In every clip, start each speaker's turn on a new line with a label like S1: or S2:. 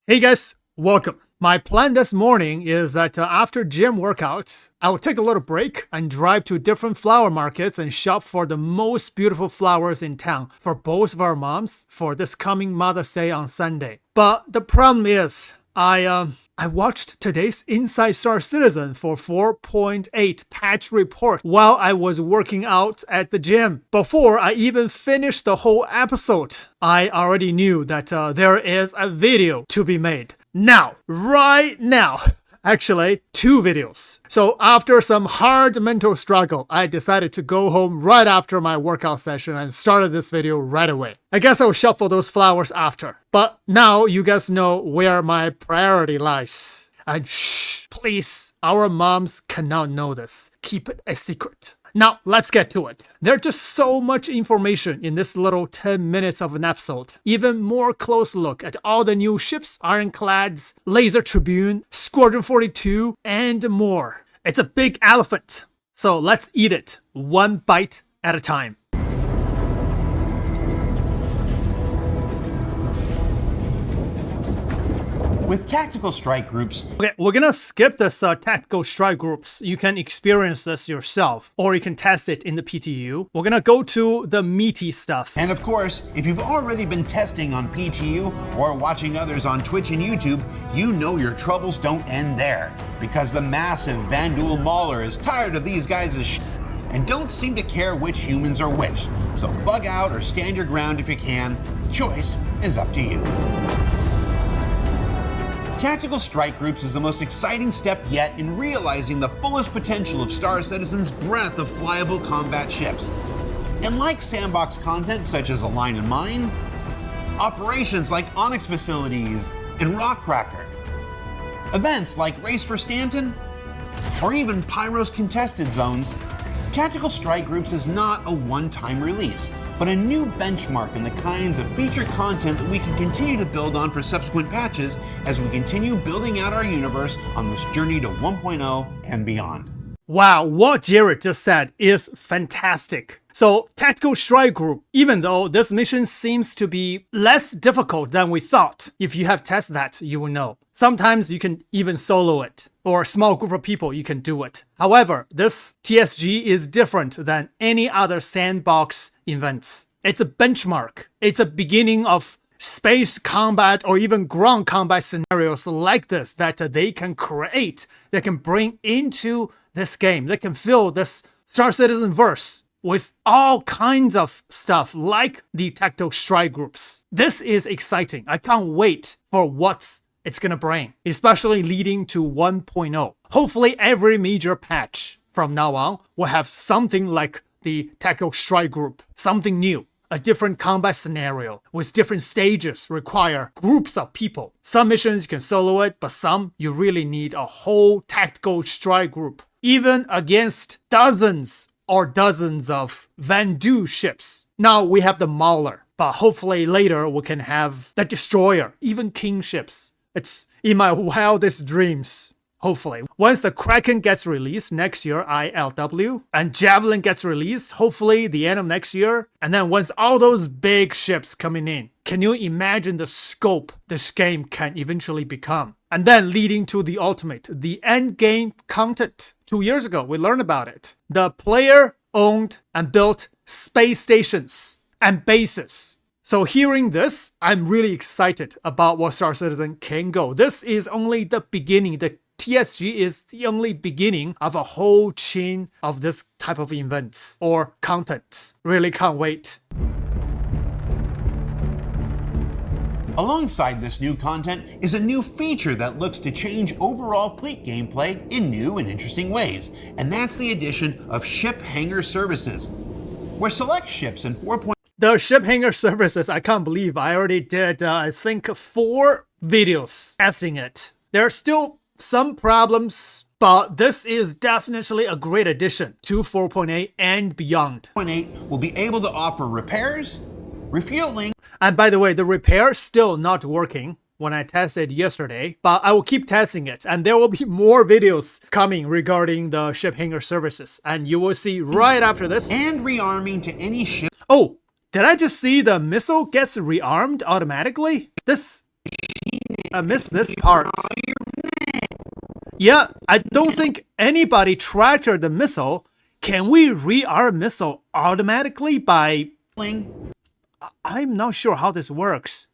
S1: Hey guys, welcome. My plan this morning is that after gym workout, I will take a little break and drive to different flower markets and shop for the most beautiful flowers in town for both of our moms for this coming Mother's Day on Sunday. But the problem is, I watched today's Inside Star Citizen for 4.8 patch report while I was working out at the gym. Before I even finished the whole episode, I already knew that there is a video to be made. Now, right now. Actually, 2 videos. So after some hard mental struggle, I decided to go home right after my workout session and started this video right away. I guess I'll shuffle those flowers after. But now you guys know where my priority lies. And shh, please, our moms cannot know this. Keep it a secret. Now, let's get to it. There's just so much information in this little 10 minutes of an episode. Even more close look at all the new ships, Ironclads, Laser Tribune, SQ42, and more. It's a big elephant. So let's eat it, one bite at a time.
S2: With tactical strike groups...
S1: Okay, we're gonna skip this tactical strike groups. You can experience this yourself, or you can test it in the PTU. We're gonna go to the meaty stuff.
S2: And of course, if you've already been testing on PTU or watching others on Twitch and YouTube, you know your troubles don't end there. Because the massive Vandul Mauler is tired of these guys' shit and don't seem to care which humans are which. So bug out or stand your ground if you can. The choice is up to you. Tactical strike groups is the most exciting step yet in realizing the fullest potential of Star Citizen's breadth of flyable combat ships. And like sandbox content such as Align and Mine, operations like Onyx Facilities and Rockcracker, events like Race for Stanton, or even Pyro's Contested Zones, Tactical Strike Groups is not a one-time release, but a new benchmark in the kinds of feature content that we can continue to build on for subsequent patches as we continue building out our universe on this journey to 1.0 and beyond.
S1: Wow, what Jared just said is fantastic. So, Tactical Strike Group, even though this mission seems to be less difficult than we thought, if you have tested that, you will know. Sometimes you can even solo it, or a small group of people, you can do it. However, this TSG is different than any other sandbox events. It's a benchmark. It's a beginning of space combat or even ground combat scenarios like this that they can create, they can bring into this game. They can fill this Star Citizen verse with all kinds of stuff like the tactical strike groups. This is exciting. I can't wait for what it's gonna bring, especially leading to 1.0. Hopefully every major patch from now on will have something like the tactical strike group, something new. A different combat scenario with different stages require groups of people. Some missions you can solo it, but some you really need a whole tactical strike group. Even against dozens of Vandul ships. Now we have the Mauler, but hopefully later we can have the Destroyer, even King ships. It's in my wildest dreams. Hopefully. Once the Kraken gets released next year, ILW, and Javelin gets released, hopefully the end of next year, and then once all those big ships coming in, can you imagine the scope this game can eventually become? And then leading to the ultimate, the end game content. 2 years ago, we learned about it. The player owned and built space stations and bases. So hearing this, I'm really excited about what Star Citizen can go. This is only the beginning. The TSG is the only beginning of a whole chain of this type of events or content. Really can't wait.
S2: Alongside this new content is a new feature that looks to change overall fleet gameplay in new and interesting ways, and that's the addition of ship hangar services, where select ships in 4.8
S1: The ship hangar services, I can't believe I already did, I think 4 videos testing it. There are still some problems, but this is definitely a great addition to 4.8 and beyond.
S2: 4.8 will be able to offer repairs, refueling,
S1: and by the way, the repair is still not working when I tested yesterday, but I will keep testing it, and there will be more videos coming regarding the ship hangar services, and you will see right after this.
S2: And rearming to any ship.
S1: Oh, did I just see the missile gets rearmed automatically? This I missed this part. Yeah, I don't think anybody tractored the missile. Can we rearm missile automatically by... I'm not sure how this works.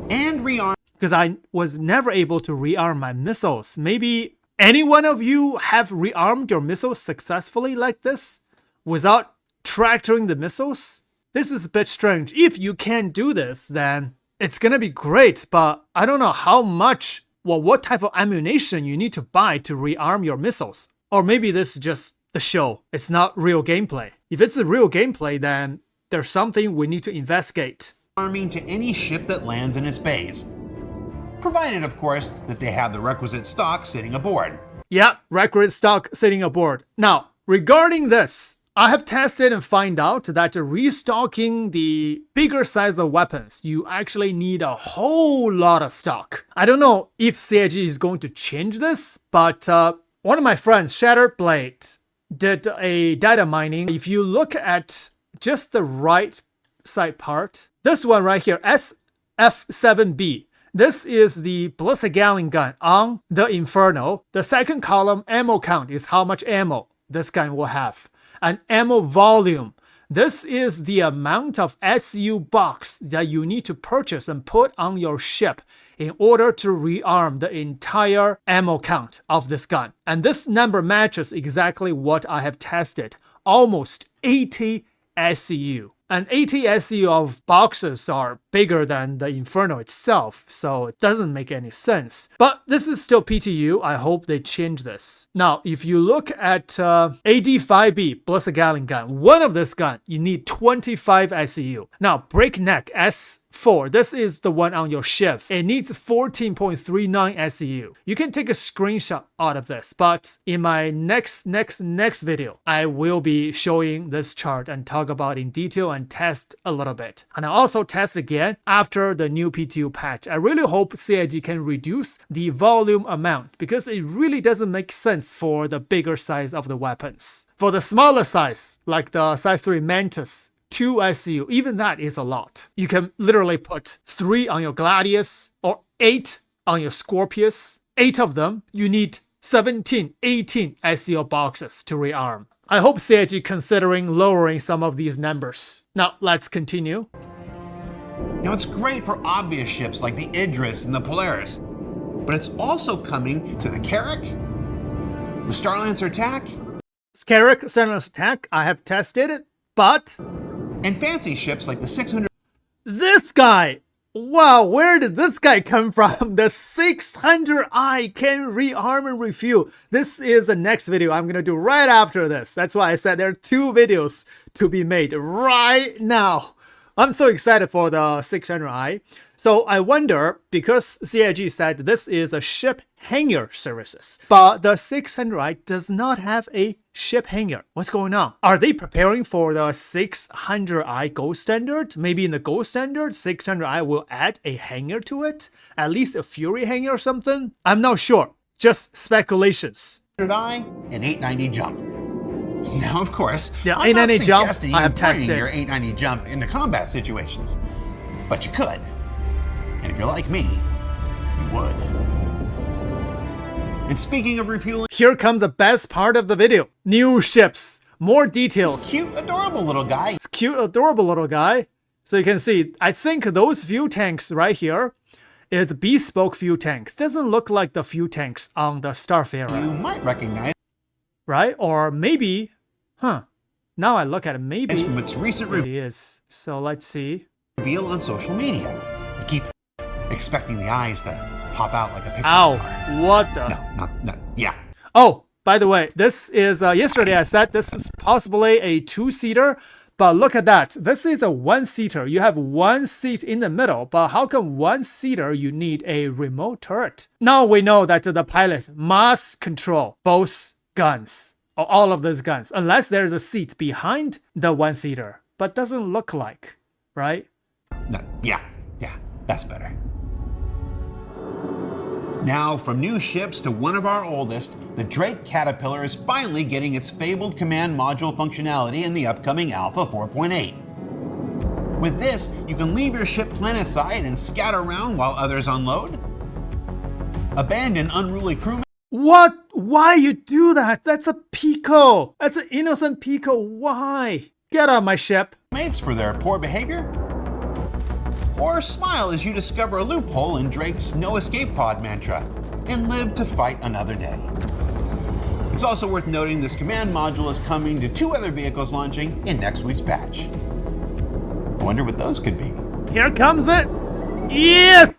S2: And rearm.
S1: Because I was never able to rearm my missiles. Maybe any one of you have rearmed your missiles successfully like this? Without tractoring the missiles? This is a bit strange. If you can do this, then it's gonna be great. But I don't know how much... Well, what type of ammunition you need to buy to rearm your missiles? Or maybe this is just the show. It's not real gameplay. If it's a real gameplay, then there's something we need to investigate.
S2: Arming to any ship that lands in its bays. Provided, of course, that they have the requisite stock sitting aboard.
S1: Yeah, requisite stock sitting aboard. Now, regarding this, I have tested and find out that restocking the bigger size of weapons, you actually need a whole lot of stock. I don't know if CIG is going to change this, but one of my friends, Shattered Blade, did a data mining. If you look at just the right side part, this one right here, SF7B, this is the ballistic Gatling gun on the Inferno. The second column, ammo count, is how much ammo this gun will have. And ammo volume, this is the amount of SU box that you need to purchase and put on your ship in order to rearm the entire ammo count of this gun. And this number matches exactly what I have tested. Almost 80 SU. And 80 SU of boxes are bigger than the Inferno itself, so it doesn't make any sense. But this is still PTU. I hope they change this. Now, if you look at AD5B ballistic Gatling gun, one of this gun, you need 25 SU. Now, Breakneck S4, this is the one on your ship. It needs 14.39 SU. You can take a screenshot out of this, but in my next video, I will be showing this chart and talk about in detail and test a little bit. And I also test again after the new PTU patch. I really hope CIG can reduce the volume amount because it really doesn't make sense for the bigger size of the weapons. For the smaller size, like the size 3 Mantis, 2 SU, even that is a lot. You can literally put 3 on your Gladius or 8 on your Scorpius. 8 of them, you need 17, 18 SU boxes to rearm. I hope CIG considering lowering some of these numbers. Now, let's continue.
S2: Now, it's great for obvious ships like the Idris and the Polaris, but it's also coming to the Carrack, the Starlancer attack,
S1: Carrack, Starlancer attack, I have tested it, but...
S2: and fancy ships like the 600...
S1: This guy! Wow, where did this guy come from? The 600i can rearm and refuel. This is the next video I'm gonna do right after this. That's why I said there are 2 videos to be made right now. I'm so excited for the 600i. So I wonder, because CIG said this is a ship hangar services, but the 600i does not have a ship hangar. What's going on? Are they preparing for the 600i gold standard? Maybe in the gold standard, 600i will add a hangar to it? At least a Fury hangar or something? I'm not sure. Just speculations.
S2: 600i and 890 jump. Now, of course,
S1: yeah,
S2: I'm not
S1: 890 jump,
S2: suggesting
S1: I have
S2: you bring
S1: tested
S2: your 890 jump into combat situations, but you could. And if you're like me, you would. And speaking of refueling,
S1: here comes the best part of the video. New ships, more details.
S2: this cute, adorable little guy.
S1: It's cute, adorable little guy. So you can see, I think those fuel tanks right here is bespoke fuel tanks. Doesn't look like the fuel tanks on the Starfarer.
S2: You might recognize,
S1: right? Or maybe, now I look at it, maybe
S2: from its recent
S1: it is. So let's see.
S2: reveal on social media. You keep expecting the eyes to pop out like a pixel
S1: Ow,
S2: car.
S1: what the?
S2: No, yeah.
S1: Oh, by the way, this is, yesterday I said this is possibly a 2-seater, but look at that. This is a 1-seater. You have 1 seat in the middle, but how come 1-seater you need a remote turret? Now we know that the pilot must control both guns, or all of those guns, unless there's a seat behind the 1-seater, but doesn't look like, right?
S2: No, yeah, that's better. Now, from new ships to one of our oldest, the Drake Caterpillar is finally getting its fabled command module functionality in the upcoming Alpha 4.8. With this, you can leave your ship planetside and scout around while others unload. abandon unruly crewmen.
S1: What? Why you do that? That's a Pico. That's an innocent Pico. Why? Get out of my ship.
S2: Mates for their poor behavior? Or smile as you discover a loophole in Drake's no escape pod mantra and live to fight another day. It's also worth noting this command module is coming to 2 other vehicles launching in next week's patch. I wonder what those could be.
S1: Here comes it. Yes!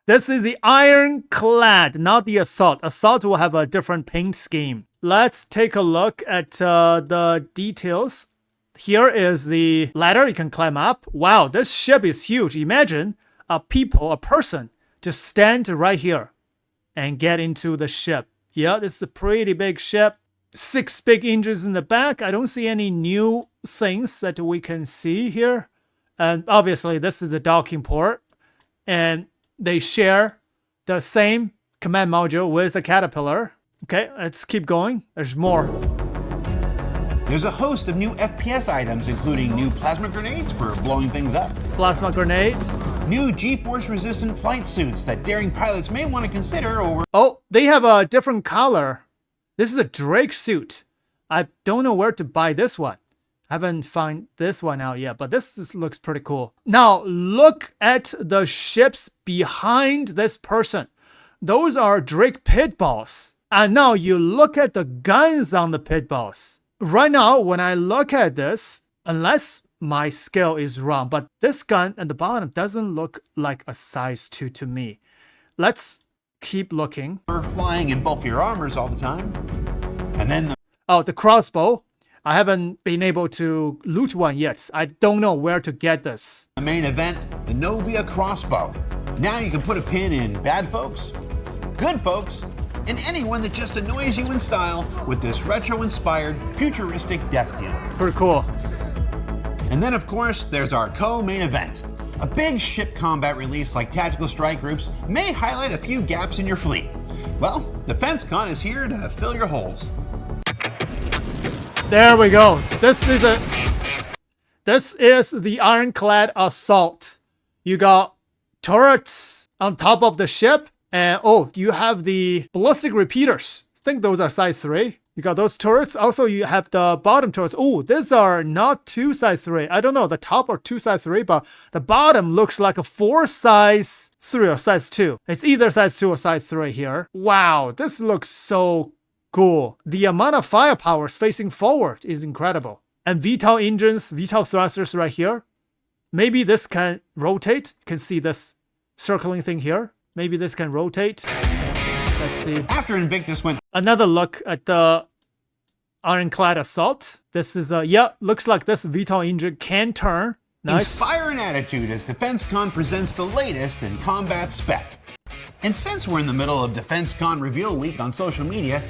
S1: This is the Ironclad, not the Assault. Assault will have a different paint scheme. Let's take a look at the details. Here is the ladder you can climb up. Wow, this ship is huge. Imagine a person, just stand right here and get into the ship. Yeah, this is a pretty big ship. 6 big engines in the back. I don't see any new things that we can see here. And obviously, this is a docking port. And they share the same command module with the Caterpillar. Okay, let's keep going. There's more.
S2: There's a host of new FPS items, including new plasma grenades for blowing things up.
S1: Plasma grenade.
S2: New GeForce resistant flight suits that daring pilots may want to consider over.
S1: Oh, they have a different color. This is a Drake suit. I don't know where to buy this one. I haven't found this one out yet, but this looks pretty cool. Now, look at the ships behind this person. Those are Drake pit balls. And now you look at the guns on the pit balls. Right now, when I look at this, unless my scale is wrong, but this gun at the bottom doesn't look like a size 2 to me. Let's keep looking.
S2: Flying in bulkier armors all the time. And then
S1: the crossbow. I haven't been able to loot one yet. I don't know where to get this.
S2: The main event, the Novia crossbow. Now you can put a pin in bad folks, good folks, and anyone that just annoys you in style with this retro-inspired, futuristic death dealer.
S1: Pretty cool.
S2: And then, of course, there's our co-main event. A big ship combat release like Tactical Strike Groups may highlight a few gaps in your fleet. Well, DefenseCon is here to fill your holes.
S1: There we go. This is the Ironclad Assault. You got turrets on top of the ship. And you have the ballistic repeaters. I think those are size 3. You got those turrets. Also, you have the bottom turrets. Oh, these are not 2 size 3. I don't know. The top are 2 size 3, but the bottom looks like a 4 size 3 or size 2. It's either size 2 or size 3 here. Wow, this looks so cool. The amount of firepower facing forward is incredible. And VTOL engines, VTOL thrusters right here. Maybe this can rotate. You can see this circling thing here. Maybe this can rotate. Let's see.
S2: After Invictus went.
S1: Another look at the Ironclad Assault. This is looks like this VTOL engine can turn. Nice.
S2: Inspire an attitude as DefenseCon presents the latest in combat spec. And since we're in the middle of DefenseCon Reveal Week on social media,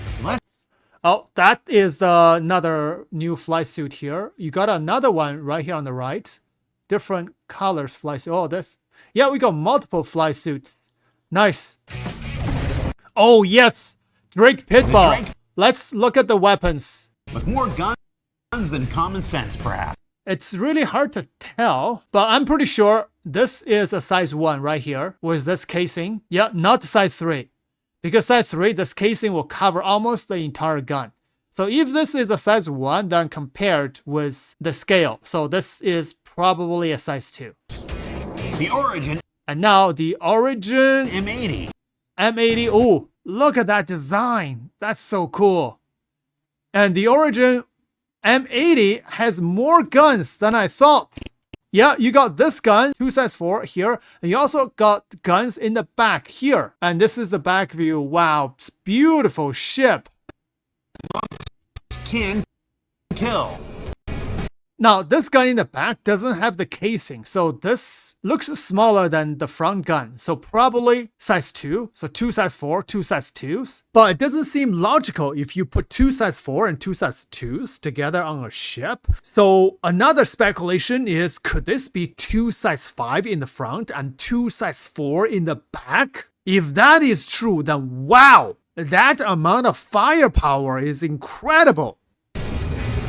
S1: that is another new flight suit here. You got another one right here on the right. Different colors flight suit. Oh, we got multiple flight suits. Nice. Oh, yes. Drake Pitball. Let's look at the weapons.
S2: With more guns than common sense, perhaps.
S1: It's really hard to tell, but I'm pretty sure this is a size 1 right here with this casing. Yeah, not size 3. Because size 3, this casing will cover almost the entire gun. So if this is a size 1, then compared with the scale, so this is probably a size 2.
S2: The Origin.
S1: And now the Origin
S2: M80.
S1: M80. Oh, look at that design. That's so cool. And the Origin M80 has more guns than I thought. Yeah, you got this gun, 2 size 4 here. And you also got guns in the back here. And this is the back view. Wow, it's beautiful ship.
S2: Can kill.
S1: Now, this gun in the back doesn't have the casing, so this looks smaller than the front gun. So probably size 2, so 2 size 4, 2 size 2s. But it doesn't seem logical if you put 2 size 4 and 2 size 2s together on a ship. So another speculation is, could this be 2 size 5 in the front and 2 size 4 in the back? If that is true, then wow, that amount of firepower is incredible.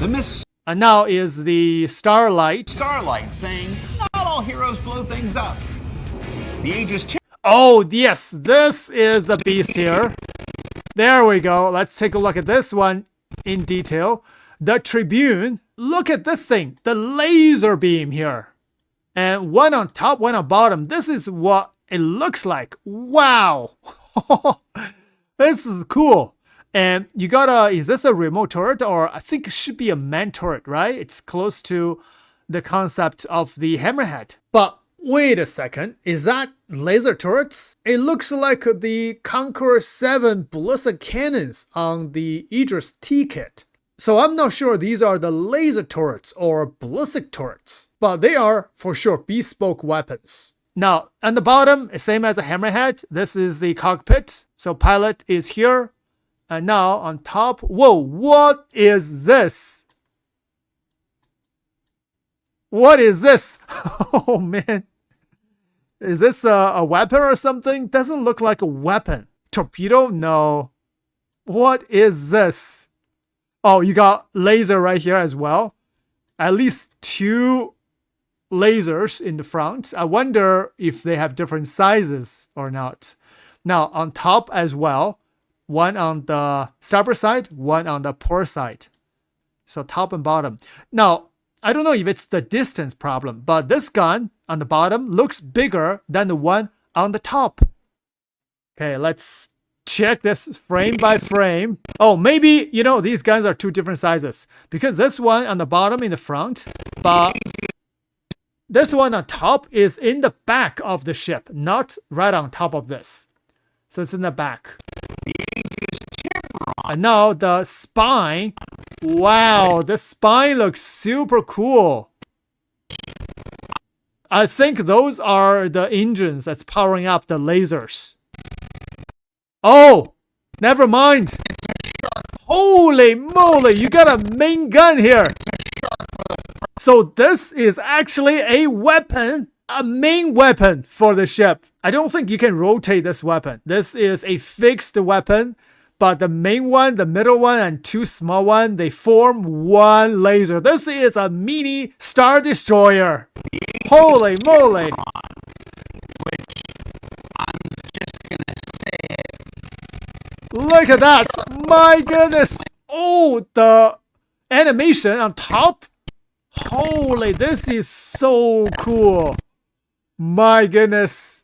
S2: The miss.
S1: And now is the Starlight.
S2: Starlight saying, not all heroes blow things up. The Aegis Tiburon.
S1: Oh, yes, this is the beast here. There we go. Let's take a look at this one in detail. The Tribune. Look at this thing. The laser beam here. And one on top, one on bottom. This is what it looks like. Wow. This is cool. And you got a, is this a remote turret? Or I think it should be a man turret, right? It's close to the concept of the hammerhead. But wait a second. Is that laser turrets? It looks like the Conqueror 7 ballistic cannons on the Aegis T kit. So I'm not sure these are the laser turrets or ballistic turrets, but they are for sure bespoke weapons. Now, on the bottom, same as a hammerhead, this is the cockpit. So pilot is here. And now on top, whoa, what is this? What is this? Oh man. Is this a weapon or something? Doesn't look like a weapon. Torpedo? No. What is this? Oh, you got laser right here as well. At least 2 lasers in the front. I wonder if they have different sizes or not. Now, on top as well, one on the starboard side, one on the port side. So top and bottom. Now, I don't know if it's the distance problem, but this gun on the bottom looks bigger than the one on the top. Okay, let's check this frame by frame. Oh, maybe, you know, these guns are 2 different sizes. Because this one on the bottom in the front, but this one on top is in the back of the ship, not right on top of this. So it's in the back. And now the spine. Wow, the spine looks super cool. I think those are the engines that's powering up the lasers. Oh, never mind. Holy moly, you got a main gun here. So this is actually a weapon, a main weapon for the ship. I don't think you can rotate this weapon. This is a fixed weapon, but the main one, the middle one, and 2 small ones, they form one laser. This is a mini Star Destroyer. Holy moly. Look at that. My goodness. Oh, the animation on top. Holy, this is so cool. My goodness.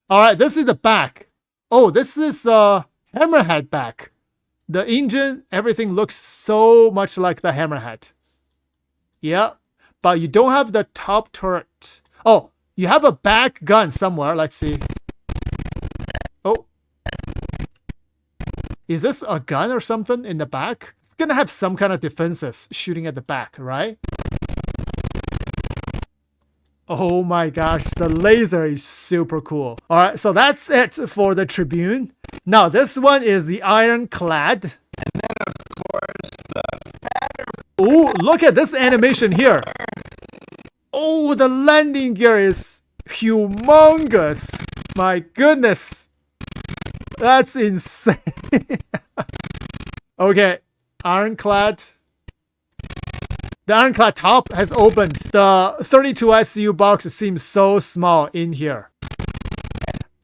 S1: All right, this is the back. Oh, this is the hammerhead back. The engine, everything looks so much like the hammerhead. Yeah, but you don't have the top turret. Oh, you have a back gun somewhere. Let's see. Oh. Is this a gun or something in the back? It's gonna have some kind of defenses shooting at the back, right? Oh my gosh, the laser is super cool. All right, so that's it for the Tribune. Now this one is the Ironclad.
S2: And then of course the fatter.
S1: Oh, look at this animation here. Oh, the landing gear is humongous. My goodness. That's insane. Okay, Ironclad. The Ironclad top has opened. The 32 ICU box seems so small in here.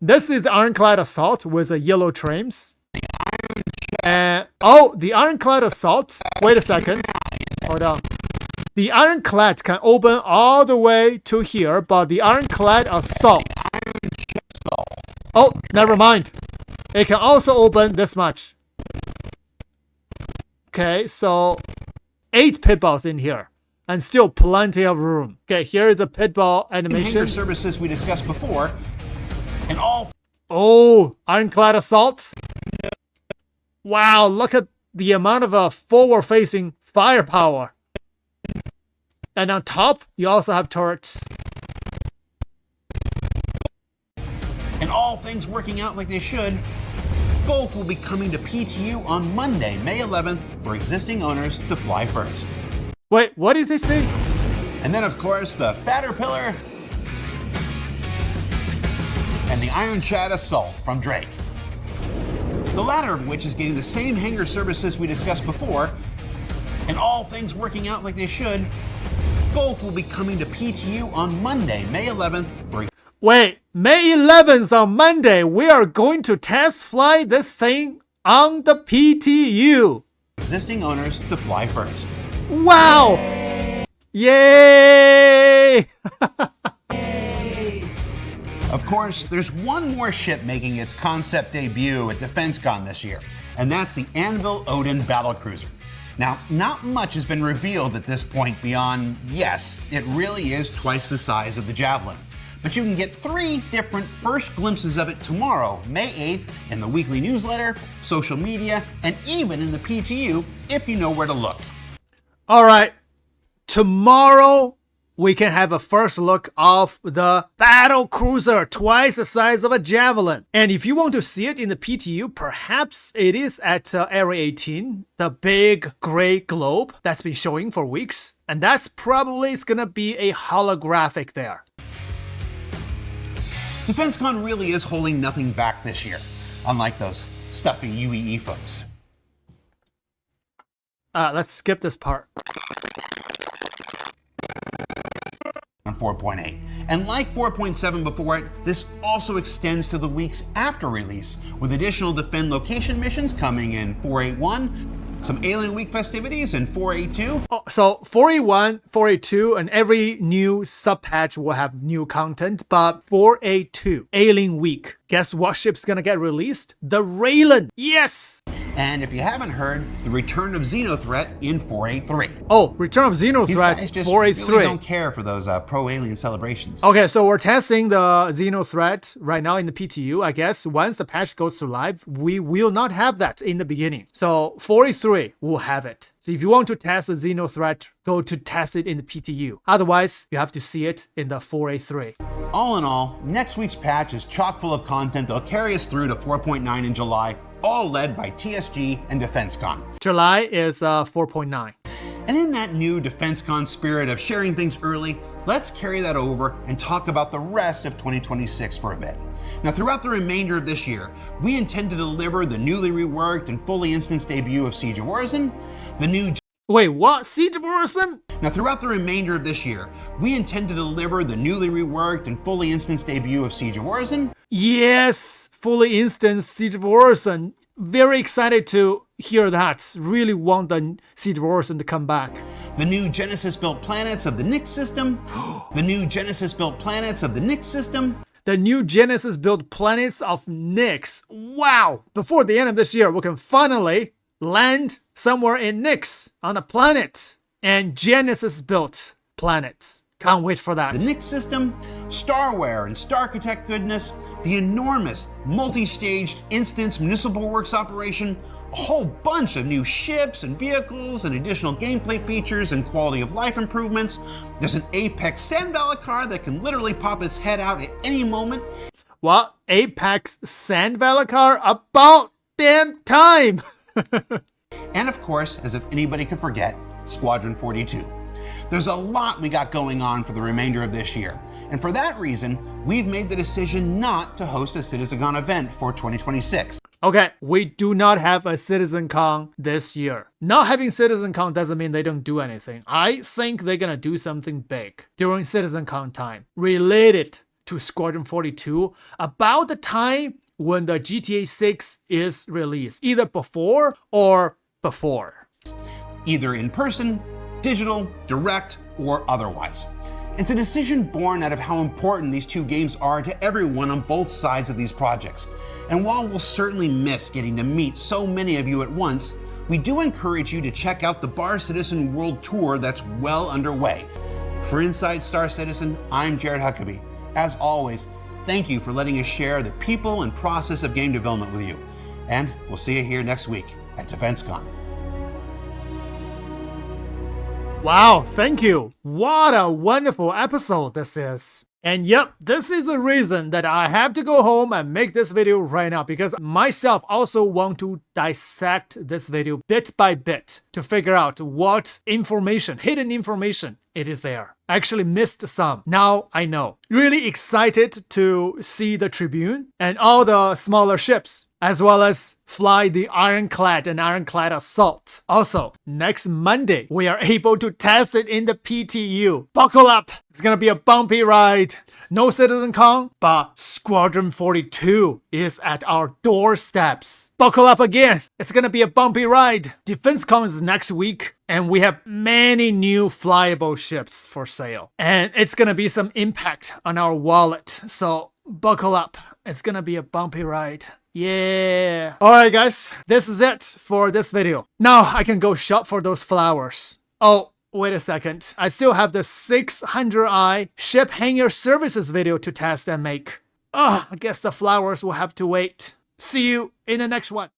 S1: This is the Ironclad Assault with the yellow trims. And oh, the Ironclad Assault. Wait a second. Hold on. The Ironclad can open all the way to here, but the Ironclad Assault. Oh, never mind. It can also open this much. Okay, so 8 pitballs in here. And still plenty of room. Okay, here is a pitball animation.
S2: Hangar services we discussed before. And all...
S1: Oh, Ironclad Assault. Wow, look at the amount of forward-facing firepower. And on top, you also have turrets.
S2: And all things working out like they should, both will be coming to PTU on Monday, May 11th, for existing owners to fly first.
S1: Wait, what does he say?
S2: And then, of course, the Caterpillar and the Ironclad Assault from Drake. The latter of which is getting the same hangar services we discussed before, and all things working out like they should, both will be coming to PTU on Monday, May 11th.
S1: Wait, May 11th on Monday, we are going to test fly this thing on the PTU.
S2: Existing owners to fly first.
S1: Wow! Yay!
S2: Of course, there's one more ship making its concept debut at DefenseCon this year, and that's the Anvil Odin battlecruiser. Now, not much has been revealed at this point beyond, yes, it really is twice the size of the Javelin. But you can get 3 different first glimpses of it tomorrow, May 8th, in the weekly newsletter, social media, and even in the PTU if you know where to look.
S1: All right, tomorrow we can have a first look of the battle cruiser, twice the size of a Javelin. And if you want to see it in the PTU, perhaps it is at Area 18, the big gray globe that's been showing for weeks. And that's probably gonna be a holographic there.
S2: DefenseCon really is holding nothing back this year, unlike those stuffy UEE folks.
S1: Let's skip this part.
S2: On 4.8. And like 4.7 before it, this also extends to the weeks after release, with additional Defend location missions coming in 4.81, some Alien Week festivities in 4.82.
S1: Oh, so 4.81, 4.82, and every new sub-patch will have new content, but 4.82, Alien Week. Guess what ship's gonna get released? The Raylan! Yes!
S2: And if you haven't heard, the return of Xenothreat in 4.83.
S1: Oh, Return of
S2: These
S1: Xenothreat,
S2: guys just
S1: 4.83.
S2: really don't care for those pro-alien celebrations.
S1: Okay, so we're testing the Xenothreat right now in the PTU. I guess once the patch goes to live, we will not have that in the beginning. So 4.83 will have it. So if you want to test the Xenothreat, go to test it in the PTU. Otherwise, you have to see it in the 4.83.
S2: All in all, next week's patch is chock full of content that'll carry us through to 4.9 in July, all led by TSG and DefenseCon.
S1: July is 4.9.
S2: And in that new DefenseCon spirit of sharing things early, let's carry that over and talk about the rest of 2026 for a bit. Now, throughout the remainder of this year, we intend to deliver the newly reworked and fully instanced debut of Siege of Orison, the new...
S1: Wait, what? Siege of Orison?
S2: Now, throughout the remainder of this year, we intend to deliver the newly reworked and fully instanced debut of Siege of Orison.
S1: Yes, fully instanced Siege of Orison. Very excited to hear that. Really want the Siege of Orison to come back.
S2: The new Genesis-built planets of the Nyx system. The new Genesis-built planets of the Nyx system.
S1: The new Genesis-built planets of Nyx. Wow! Before the end of this year, we can finally land somewhere in Nyx on a planet. And Genesis-built planets. Can't wait for that.
S2: The Nyx system, Starware and Starchitect goodness, the enormous multi-staged instance municipal works operation, a whole bunch of new ships and vehicles and additional gameplay features and quality of life improvements. There's an Apex Sand Valacar that can literally pop its head out at any moment.
S1: What? Apex Sand Valacar? About damn time!
S2: And of course, as if anybody could forget, Squadron 42. There's a lot we got going on for the remainder of this year. And for that reason, we've made the decision not to host a CitizenCon event for 2026.
S1: Okay, we do not have a CitizenCon this year. Not having CitizenCon doesn't mean they don't do anything. I think they're gonna do something big during CitizenCon time related to Squadron 42 about the time when the GTA 6 is released, either before or before.
S2: Either in person, digital, direct, or otherwise. It's a decision born out of how important these two games are to everyone on both sides of these projects. And while we'll certainly miss getting to meet so many of you at once, we do encourage you to check out the Bar Citizen World Tour that's well underway. For Inside Star Citizen, I'm Jared Huckabee. As always, thank you for letting us share the people and process of game development with you. And we'll see you here next week at DefenseCon.
S1: Wow, thank you. What a wonderful episode this is. And yep, this is the reason that I have to go home and make this video right now, because myself also want to dissect this video bit by bit to figure out what information, hidden information it is there. I actually missed some. Now I know. Really excited to see the Tribune and all the smaller ships, as well as fly the Ironclad and Ironclad Assault. Also, next Monday, we are able to test it in the PTU. Buckle up! It's gonna be a bumpy ride. No CitizenCon, but Squadron 42 is at our doorsteps. Buckle up again. It's gonna be a bumpy ride. DefenseCon is next week, and we have many new flyable ships for sale. And it's gonna be some impact on our wallet. So buckle up. It's gonna be a bumpy ride. Yeah. Alright guys, this is it for this video. Now I can go shop for those flowers. Oh, wait a second. I still have the 600i ship hanger services video to test and make. I guess the flowers will have to wait. See you in the next one.